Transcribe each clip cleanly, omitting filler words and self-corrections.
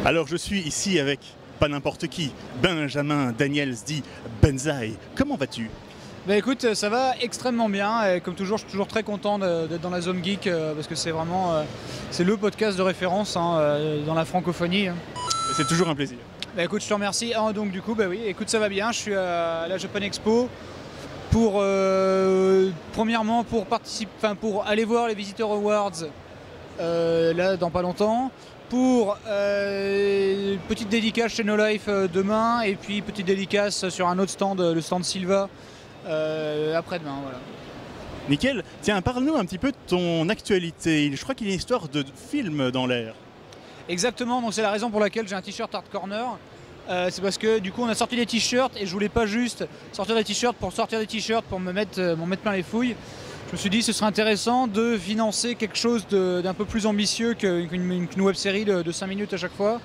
Alors je suis ici avec pas n'importe qui, Benjamin Daniels dit Benzaï. Comment vas-tu? Bah écoute, ça va extrêmement bien et comme toujours, je suis toujours très content d'être dans la zone geek parce que c'est vraiment c'est le podcast de référence dans la francophonie. C'est toujours un plaisir. Bah écoute, je te remercie. Donc du coup, bah oui, écoute, ça va bien. Je suis à la Japan Expo pour premièrement pour aller voir les Visitor Awards là dans pas longtemps. Pour petite dédicace chez No Life demain et puis petite dédicace sur un autre stand, le stand Silva après-demain. Voilà. Nickel. Tiens, parle-nous un petit peu de ton actualité. Je crois qu'il y a une histoire de film dans l'air. Exactement, donc c'est la raison pour laquelle j'ai un t-shirt Hard Corner. C'est parce que du coup on a sorti des t-shirts et je voulais pas juste sortir des t-shirts pour me mettre plein les fouilles. Je me suis dit que ce serait intéressant de financer quelque chose d'un peu plus ambitieux qu'une web série de 5 minutes à chaque fois.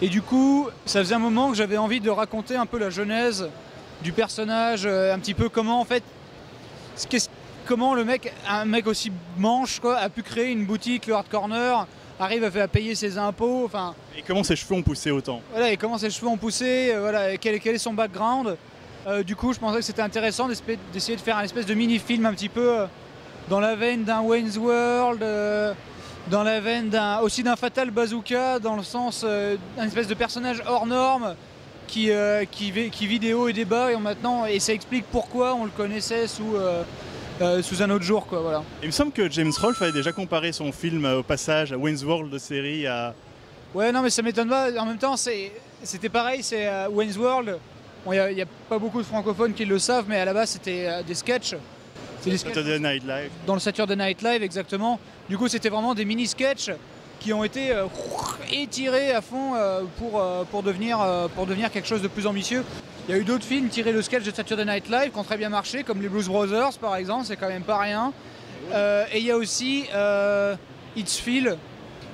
Et du coup, ça faisait un moment que j'avais envie de raconter un peu la genèse du personnage, un petit peu comment en fait, comment un mec aussi manche quoi, a pu créer une boutique, le Hard Corner, arrive à payer ses impôts. Enfin, et comment ses cheveux ont poussé autant. Voilà, et comment ses cheveux ont poussé, voilà, quel est son background. Du coup, je pensais que c'était intéressant d'essayer de faire un espèce de mini-film un petit peu dans la veine d'un Wayne's World, dans la veine aussi d'un Fatal Bazooka, dans le sens d'un espèce de personnage hors norme qui vit des hauts et des bas et ça explique pourquoi on le connaissait sous un autre jour, quoi, voilà. Il me semble que James Rolfe avait déjà comparé son film au passage à Wayne's World de série à... Ouais, non mais ça m'étonne pas, en même temps c'était pareil, c'est Wayne's World. Bon, il n'y a pas beaucoup de francophones qui le savent, mais à la base c'était des sketchs. Saturday Night Live. Dans le Saturday Night Live, exactement. Du coup, c'était vraiment des mini-sketchs qui ont été étirés à fond pour devenir quelque chose de plus ambitieux. Il y a eu d'autres films tirés de sketchs de Saturday Night Live qui ont très bien marché, comme les Blues Brothers par exemple, c'est quand même pas rien. Et il y a aussi It's Phil,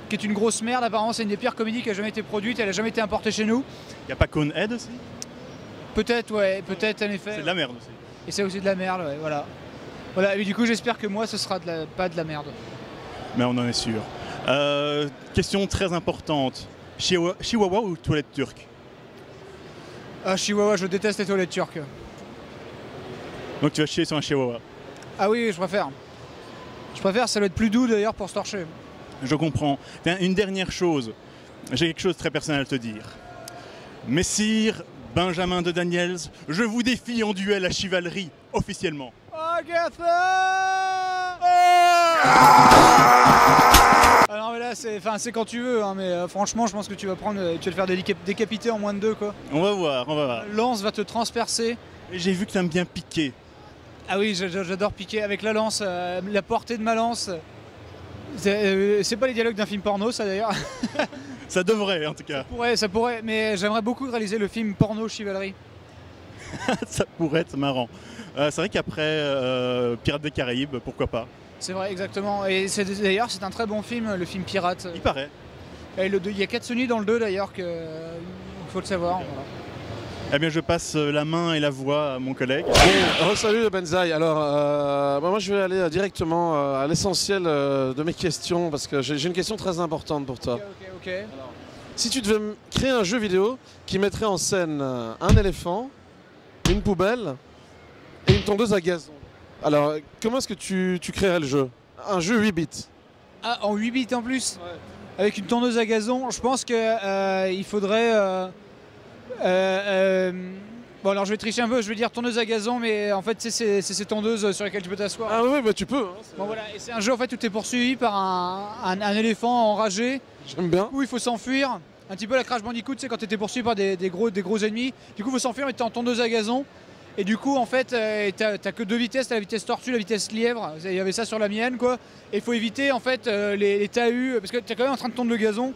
qui est une grosse merde, apparemment c'est une des pires comédies qui a jamais été produite, elle a jamais été importée chez nous. Il n'y a pas Conehead aussi? Peut-être, ouais, peut-être en effet. C'est de la merde aussi. Et c'est aussi de la merde, ouais, voilà. Voilà, et du coup j'espère que moi ce sera pas de la merde. Mais on en est sûr. Question très importante. Chihuahua ou toilette turque? Ah, Chihuahua, je déteste les toilettes turques. Donc tu vas chier sur un chihuahua? Ah oui, je préfère. Je préfère, ça doit être plus doux d'ailleurs pour se torcher. Je comprends. Une dernière chose. J'ai quelque chose de très personnel à te dire. Messire Benjamin de Daniels, je vous défie en duel à chevalerie, officiellement. Agatha! Alors mais là c'est quand tu veux, hein, mais franchement je pense que tu vas te faire décapiter en moins de 2 quoi. On va voir, on va voir. La lance va te transpercer. Et j'ai vu que t'aimes bien piquer. Ah oui, j'adore piquer avec la lance, la portée de ma lance. C'est pas les dialogues d'un film porno ça d'ailleurs. Ça devrait en tout cas. Ça pourrait, mais j'aimerais beaucoup réaliser le film porno chevalerie. Ça pourrait être marrant. C'est vrai qu'après Pirates des Caraïbes, pourquoi pas. C'est vrai, exactement. Et d'ailleurs, c'est un très bon film, le film Pirate. Il paraît. Et il y a Katsuni dans le 2 d'ailleurs, il faut le savoir. Okay. Voilà. Eh bien, je passe la main et la voix à mon collègue. Salut Benzaï. Alors, moi je vais aller directement à l'essentiel de mes questions parce que j'ai une question très importante pour toi. Ok. Alors, si tu devais créer un jeu vidéo qui mettrait en scène un éléphant, une poubelle et une tondeuse à gazon, alors comment est-ce que tu créerais le jeu? Un jeu 8 bits. Ah, en 8 bits en plus? Ouais. Avec une tondeuse à gazon, je pense que il faudrait... bon alors je vais tricher un peu, je vais dire tondeuse à gazon, mais en fait c'est ces tondeuses sur lesquelles tu peux t'asseoir. Ah oui, bah tu peux. Hein, bon voilà, et c'est un jeu en fait où tu es poursuivi par un éléphant enragé. J'aime bien. Où il faut s'enfuir, un petit peu la Crash Bandicoot, tu sais quand tu étais poursuivi par des gros ennemis. Du coup il faut s'enfuir mais tu es en tondeuse à gazon. Et du coup en fait t'as que 2 vitesses, t'as la vitesse tortue, la vitesse lièvre, il y avait ça sur la mienne quoi. Et il faut éviter en fait les tahus, parce que tu es quand même en train de tondre le gazon.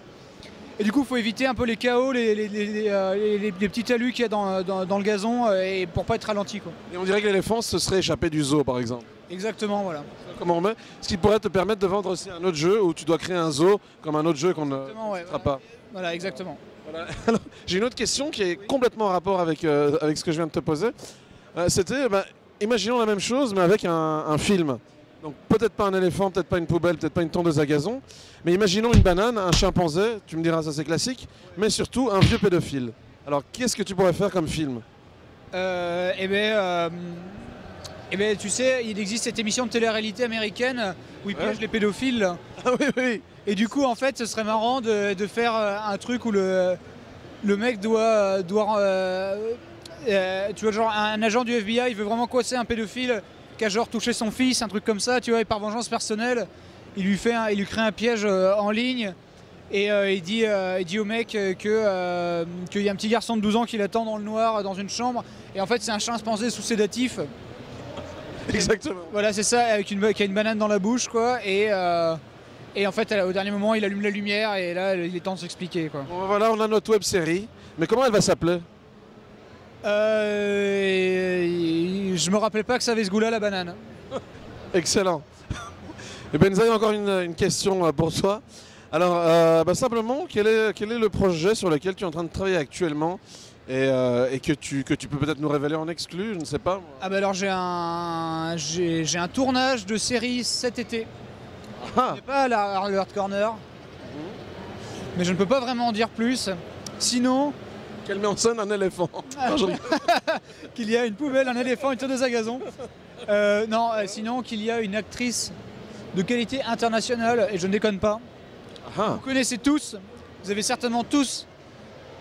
Et du coup il faut éviter un peu les chaos, les petits talus qu'il y a dans le gazon et pour pas être ralenti quoi. Et on dirait que l'éléphant se serait échappé du zoo par exemple. Exactement, voilà. Comment on met? Ce qui pourrait te permettre de vendre aussi un autre jeu où tu dois créer un zoo comme un autre jeu qu'on ne fera pas. Voilà, exactement. Voilà. J'ai une autre question qui est complètement en rapport avec ce que je viens de te poser. C'était, imaginons la même chose mais avec un film. Donc peut-être pas un éléphant, peut-être pas une poubelle, peut-être pas une tondeuse à gazon, mais imaginons une banane, un chimpanzé, tu me diras ça c'est classique, mais surtout un vieux pédophile. Alors qu'est-ce que tu pourrais faire comme film? Tu sais, il existe cette émission de télé-réalité américaine où ils piègent les pédophiles. Là. Ah oui, oui. Et du coup, en fait, ce serait marrant de faire un truc où le mec doit tu vois, genre un agent du FBI, il veut vraiment coincer un pédophile qui a genre touché son fils, un truc comme ça, tu vois, et par vengeance personnelle, il lui crée un piège en ligne. Et il dit au mec qu'il y a un petit garçon de 12 ans qui l'attend dans le noir, dans une chambre. Et en fait, c'est un chimpanzé sous sédatif. Exactement. Voilà, c'est ça, qui a une banane dans la bouche, quoi. Et en fait, au dernier moment, il allume la lumière et là, il est temps de s'expliquer, quoi. Bon, voilà, on a notre web série. Mais comment elle va s'appeler? Je me rappelais pas que ça avait ce goût-là, la banane. Excellent. Et Benzaï, encore une question pour toi. Alors, simplement, quel est le projet sur lequel tu es en train de travailler actuellement et que tu peux peut-être nous révéler en exclu, je ne sais pas. Ah bah alors j'ai un tournage de série cet été. Ah. C'est pas le Hard Corner, mais je ne peux pas vraiment en dire plus. Sinon, Qu'elle met en scène un éléphant. Non, je rigole. qu'il y a une poubelle, un éléphant, une tondeuse à gazon. Sinon qu'il y a une actrice de qualité internationale, et je ne déconne pas. Ah. Vous connaissez tous, vous avez certainement tous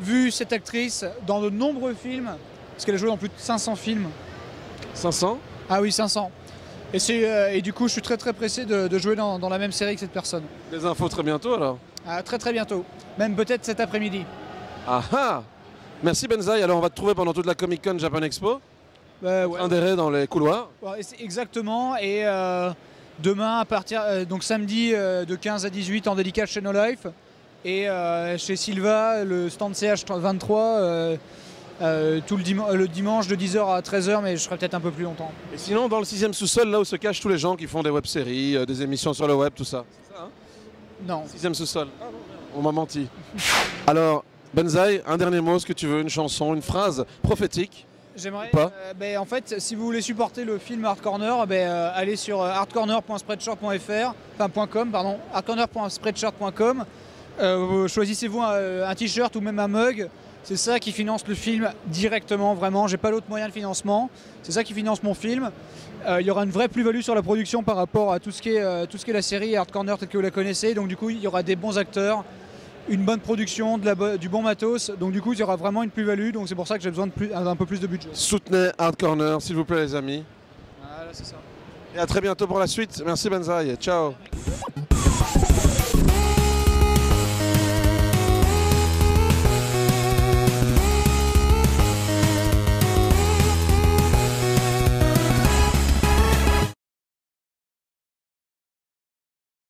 vu cette actrice dans de nombreux films, parce qu'elle a joué dans plus de 500 films. 500? Ah oui, 500. Et du coup, je suis très très pressé de jouer dans la même série que cette personne. Des infos très bientôt alors. Ah, très très bientôt, même peut-être cet après-midi. Ah ah. Merci Benzaï, alors on va te trouver pendant toute la Comic Con Japan Expo, Ouais. indéré dans les couloirs. Ouais, exactement, et demain, donc samedi de 15 à 18 en dédicace chez No Life, et chez Silva, le stand CH23, le dimanche de 10h à 13h, mais je serai peut-être un peu plus longtemps. Et sinon, dans le 6e sous-sol, là où se cachent tous les gens qui font des web-séries, des émissions sur le web, tout ça. C'est ça, hein? Non. 6e sous-sol. On m'a menti. Alors, Benzaï, un dernier mot, ce que tu veux, une chanson, une phrase prophétique. J'aimerais. Pas. En fait, si vous voulez supporter le film Hard Corner, allez sur hardcorner.spreadshirt.com, pardon, hardcorner.spreadshirt.com. Choisissez-vous un t-shirt ou même un mug. C'est ça qui finance le film directement, vraiment. J'ai pas d'autre moyen de financement. C'est ça qui finance mon film. Il y aura une vraie plus-value sur la production par rapport à tout ce qui est la série Hard Corner telle que vous la connaissez. Donc du coup, il y aura des bons acteurs, une bonne production, du bon matos. Donc du coup, il y aura vraiment une plus-value. Donc c'est pour ça que j'ai besoin d'un peu plus de budget. Soutenez Hard Corner, s'il vous plaît, les amis. Voilà, c'est ça. Et à très bientôt pour la suite. Merci Benzaï. Ciao.